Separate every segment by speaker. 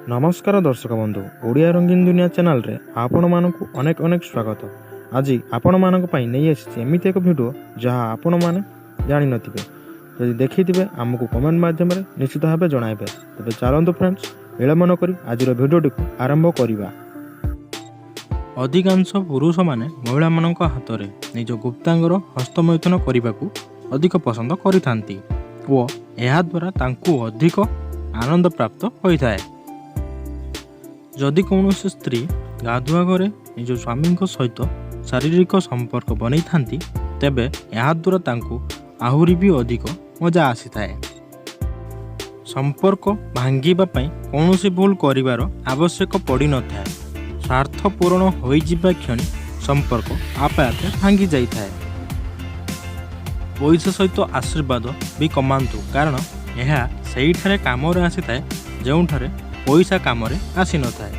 Speaker 1: नमस्कार दर्शक बंधु ओडिया रंगीन दुनिया चैनल रे आपण मानकु अनेक अनेक स्वागत। आज आपण मानक पई नै आसी एमिति एक वीडियो जहाँ आपण माने जानि नथिबे, यदि देखिथिबे हमकु कमेंट माध्यम रे निश्चित भाबे जणाइबे। तबे चलंतु फ्रेंड्स विलंब न करी आजिर वीडियोटी को आरंभ करिबा। अधिकांश पुरुष माने महिला मानक हाथ रे निज गुप्तांगर हस्तमैथुन करिबाकू अधिक पसंद करिथांती ओ एहा द्वारा तांकू अधिक आनंद प्राप्त होइथाय। जदि कौनसी स्त्री गाधुआ घरे निज स्वामी सहित शारीरिक संपर्क बनै थांती तेबे एहा द्वारा तांकू आहुरी भी अधिक मजा आसी थाए। संपर्क भांगिबा पई कौनसी भूल करिवार आवश्यक पड़ी न थाए। स्वार्थ पूर्ण होई जिबा क्षणी संपर्क आपे आपे भांगी जाई थाए। पैसा सहित आशीर्वाद भी कमांतु, कारण यह सही ठारे काम रे आसी थाए जेउठारे पैसा काम रे आसी न थाए।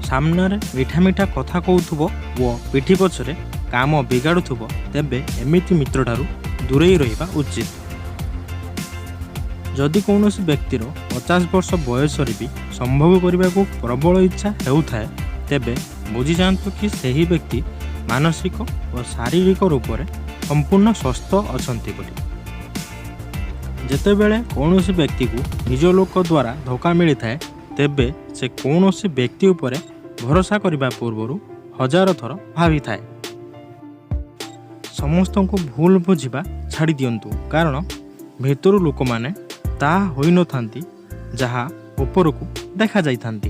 Speaker 1: सामने मीठा मीठा कथा कहूथुबो वो पिठी पछरे काम बिगाड़ुथुबो तेबे एमिति मित्र ठारू दूरेई रहिबा उचित। जदि कौनसी व्यक्तिर 50 वर्ष बयस भी संभव करने को प्रबल इच्छा हेउथाए तेबे बुझी जातु कि सही व्यक्ति मानसिक और शारीरिक रूप से संपूर्ण स्वस्थ अछंती बोली। जेतेबेले कौनसी व्यक्ति को निज लोक द्वारा धोखा मिली थाए तेबे से कौनसी व्यक्ति उपरे भरोसा करने पूर्व हजार थर भावी थाए। समस्त को भूल बुझा छाड़ी दियंतु, कारण भितर लोक माने ता होई न थांती जहा ऊपर को देखा जाई थांती।